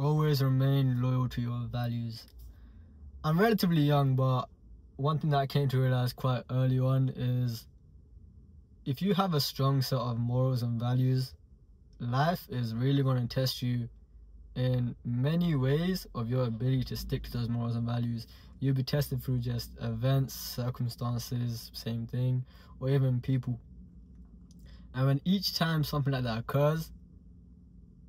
always remain loyal to your values. I'm relatively young, but one thing that I came to realize quite early on is if you have a strong set of morals and values, life is really going to test you in many ways of your ability to stick to those morals and values. You'll be tested through just events, circumstances, same thing, or even people. And when each time something like that occurs,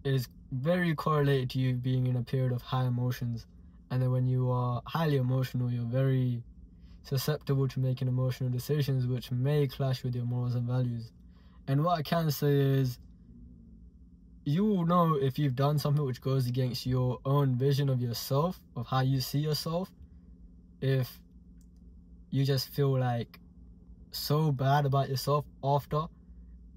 it is very correlated to you being in a period of high emotions. And then when you are highly emotional, you're very susceptible to making emotional decisions which may clash with your morals and values. And what I can say is, you will know if you've done something which goes against your own vision of yourself, of how you see yourself, if you just feel like so bad about yourself after.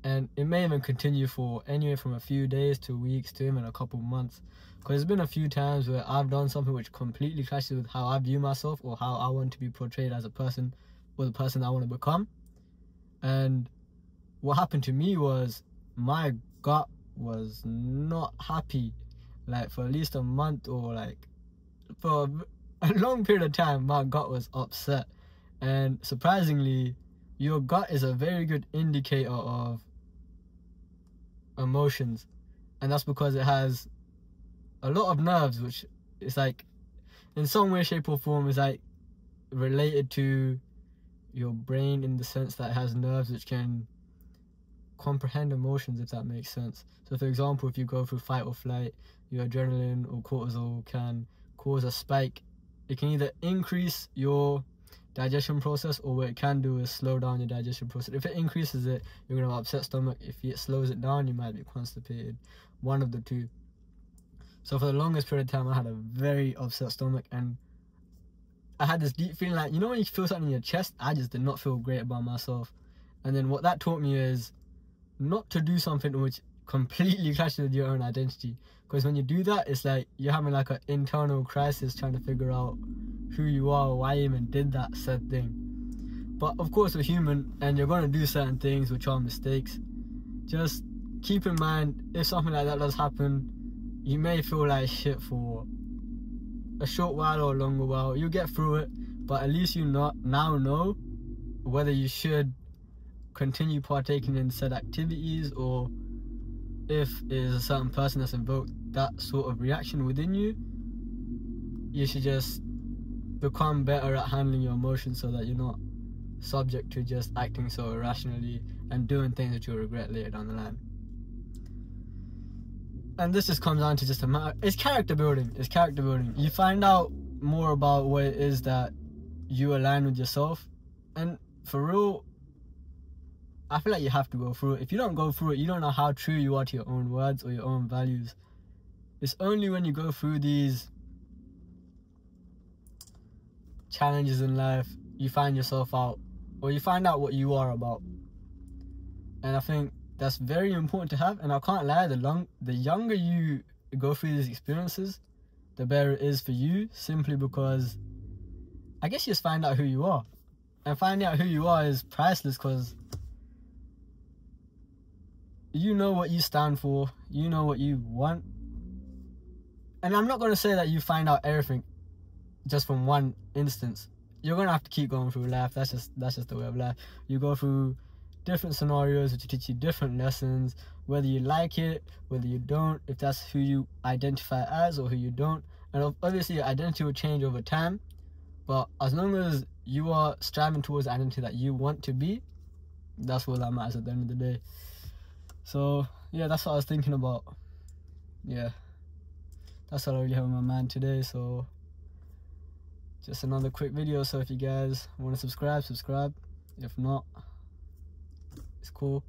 And it may even continue for anywhere from a few days to weeks to even a couple months. Because there's been a few times where I've done something which completely clashes with how I view myself or how I want to be portrayed as a person or the person I want to become. And what happened to me was my gut was not happy, like for at least a month, or like for a long period of time. My gut was upset. And surprisingly, your gut is a very good indicator of emotions, and that's because it has a lot of nerves, which is like in some way, shape or form is like related to your brain, in the sense that it has nerves which can comprehend emotions, if that makes sense. So for example, if you go through fight or flight, your adrenaline or cortisol can cause a spike. It can either increase your digestion process, or what it can do is slow down your digestion process. If it increases it, you're gonna have upset stomach. If it slows it down, you might be constipated. One of the two. So for the longest period of time, I had a very upset stomach, and I had this deep feeling like, you know when you feel something in your chest? I just did not feel great about myself. And then what that taught me is not to do something which completely clashes with your own identity. Because when you do that, it's like you're having like an internal crisis trying to figure out who you are, or why you even did that said thing. But of course, we're human, and you're going to do certain things which are mistakes. Just keep in mind, if something like that does happen, you may feel like shit for a short while or a longer while. You'll get through it, but at least you now know whether you should continue partaking in said activities, or if it is a certain person that's invoked that sort of reaction within you, you should just become better at handling your emotions so that you're not subject to just acting so irrationally and doing things that you'll regret later down the line. And this just comes down to just a matter, it's character building. It's character building. You find out more about what it is that you align with yourself, and for real, I feel like you have to go through it. If you don't go through it, you don't know how true you are to your own words or your own values. It's only when you go through these challenges in life you find yourself out, or you find out what you are about. And I think that's very important to have. And I can't lie, the younger you go through these experiences, the better it is for you, simply because I guess you just find out who you are. And finding out who you are is priceless, because you know what you stand for, you know what you want. And I'm not going to say that you find out everything just from one instance. You're going to have to keep going through life. That's just the way of life. You go through different scenarios which teach you different lessons, whether you like it, whether you don't, if that's who you identify as or who you don't. And obviously your identity will change over time, but as long as you are striving towards the identity that you want to be, that's what that matters at the end of the day. So yeah, that's what I was thinking about. Yeah, that's all I really have in my mind today. So just another quick video. So if you guys want to subscribe. If not, it's cool.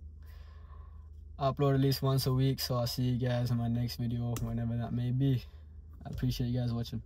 I upload at least once a week, so I'll see you guys in my next video, whenever that may be. I appreciate you guys watching.